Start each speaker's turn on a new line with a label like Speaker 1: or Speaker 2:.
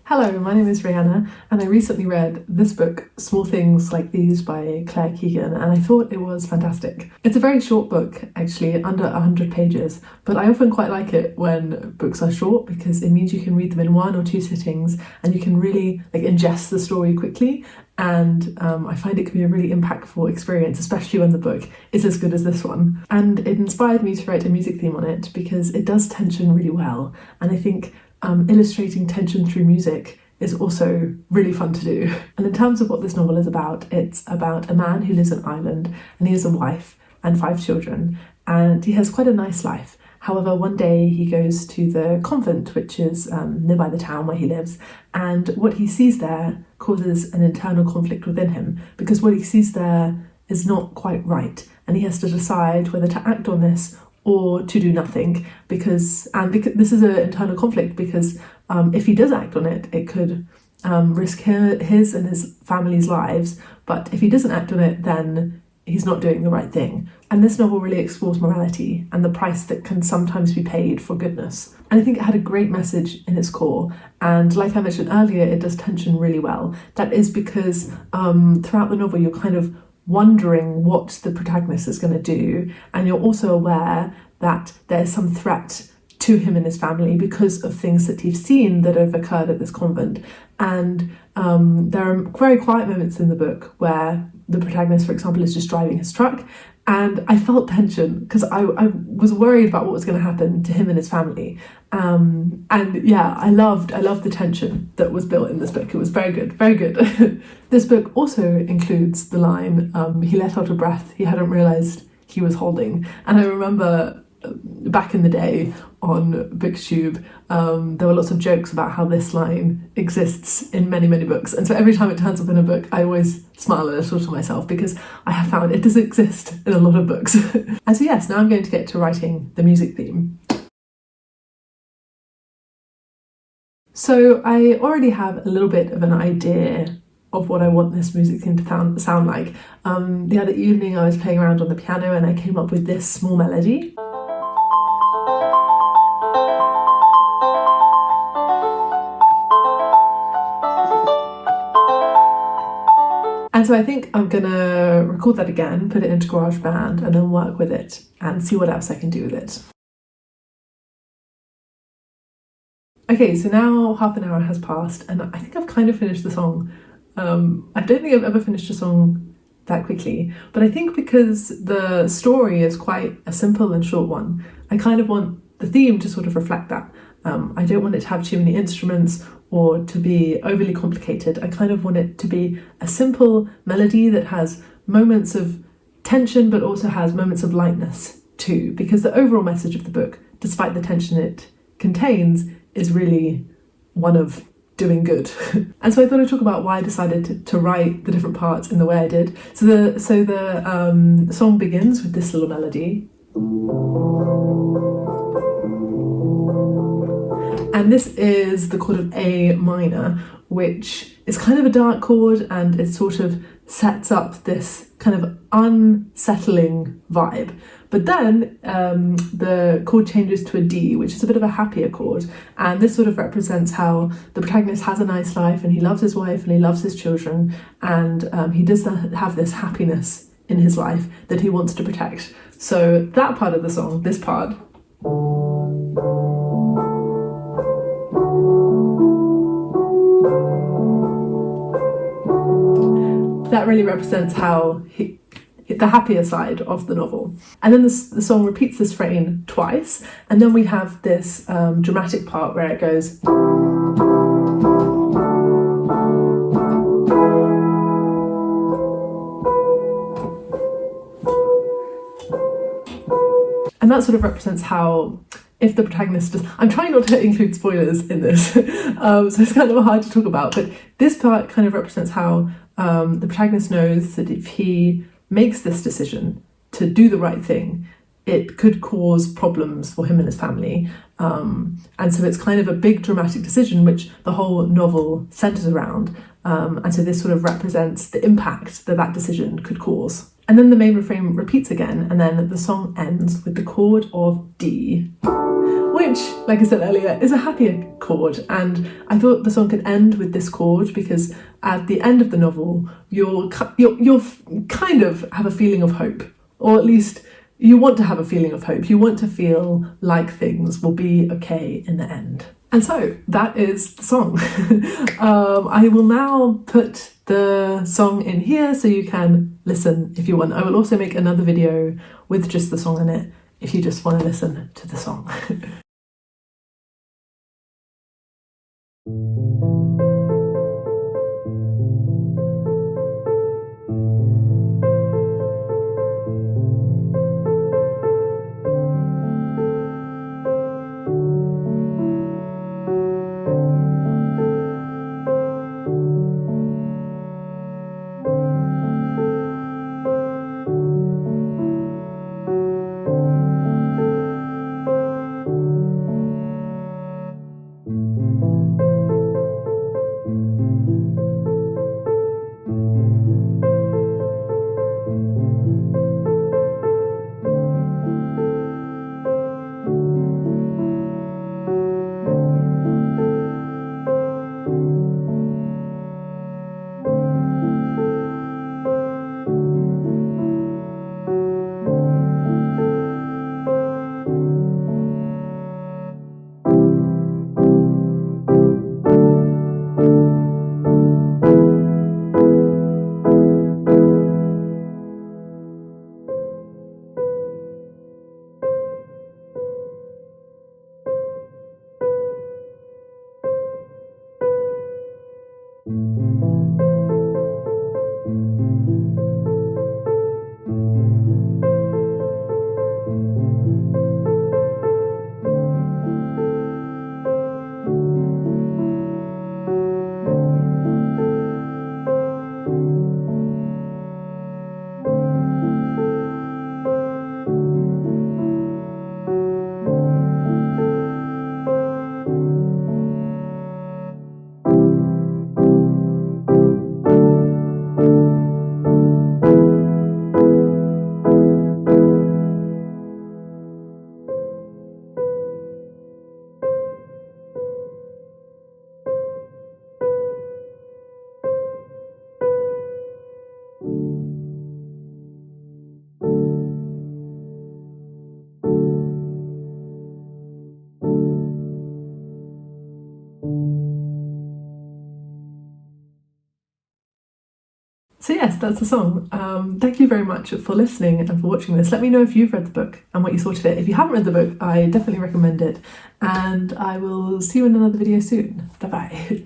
Speaker 1: Hello, my name is Rhianna, and I recently read this book, Small Things Like These by Claire Keegan, and I thought it was fantastic. It's a very short book, actually, under 100 pages, but I often quite like it when books are short because it means you can read them in 1 or 2 sittings and you can really ingest the story quickly. And I find it can be a really impactful experience, especially when the book is as good as this one. And it inspired me to write a music theme on it because it does tension really well, and I think illustrating tension through music is also really fun to do. And in terms of what this novel is about, it's about a man who lives on an island and he has a wife and 5 children, and he has quite a nice life. However, one day he goes to the convent, which is nearby the town where he lives, and what he sees there causes an internal conflict within him because what he sees there is not quite right, and he has to decide whether to act on this or to do nothing, because this is an internal conflict because if he does act on it, it could risk his and his family's lives, but if he doesn't act on it, then he's not doing the right thing. And this novel really explores morality and the price that can sometimes be paid for goodness. And I think it had a great message in its core, and like I mentioned earlier, it does tension really well. That is because throughout the novel you're kind of wondering what the protagonist is going to do, and you're also aware that there's some threat to him and his family because of things that he's seen that have occurred at this convent. And there are very quiet moments in the book where the protagonist, for example, is just driving his truck, and I felt tension because I was worried about what was going to happen to him and his family. And yeah, I loved the tension that was built in this book. It was very good, very good. This book also includes the line, he let out a breath he hadn't realised he was holding. And I remember back in the day on BookTube, there were lots of jokes about how this line exists in many, many books. And so every time it turns up in a book, I always smile a little to myself because I have found it does exist in a lot of books. And so yes, now I'm going to get to writing the music theme. So I already have a little bit of an idea of what I want this music theme to sound like. The other evening I was playing around on the piano and I came up with this small melody. And so I think I'm gonna record that again, put it into GarageBand, and then work with it and see what else I can do with it. Okay, so now half an hour has passed and I think I've kind of finished the song. I don't think I've ever finished a song that quickly, but I think because the story is quite a simple and short one, I kind of want the theme to sort of reflect that. I don't want it to have too many instruments or to be overly complicated. I kind of want it to be a simple melody that has moments of tension but also has moments of lightness too, because the overall message of the book, despite the tension it contains, is really one of doing good. And so I thought I'd talk about why I decided to write the different parts in the way I did. So the song begins with this little melody. And this is the chord of A minor, which is kind of a dark chord, and it sort of sets up this kind of unsettling vibe. But then the chord changes to a D, which is a bit of a happier chord. And this sort of represents how the protagonist has a nice life and he loves his wife and he loves his children. And he does have this happiness in his life that he wants to protect. So that part of the song, this part, that really represents how the happier side of the novel. And then the song repeats this refrain twice, and then we have this dramatic part where it goes. And that sort of represents how, if the protagonist does, I'm trying not to include spoilers in this, so it's kind of hard to talk about, but this part kind of represents how the protagonist knows that if he makes this decision to do the right thing, it could cause problems for him and his family. And so it's kind of a big dramatic decision which the whole novel centres around. And so this sort of represents the impact that decision could cause. And then the main refrain repeats again, and then the song ends with the chord of D. which, like I said earlier, is a happier chord. And I thought the song could end with this chord because at the end of the novel, you'll kind of have a feeling of hope, or at least you want to have a feeling of hope. You want to feel like things will be okay in the end. And so that is the song. I will now put the song in here so you can listen if you want. I will also make another video with just the song in it if you just want to listen to the song. So yes, that's the song. Thank you very much for listening and for watching this. Let me know if you've read the book and what you thought of it. If you haven't read the book, I definitely recommend it. And I will see you in another video soon. Bye bye.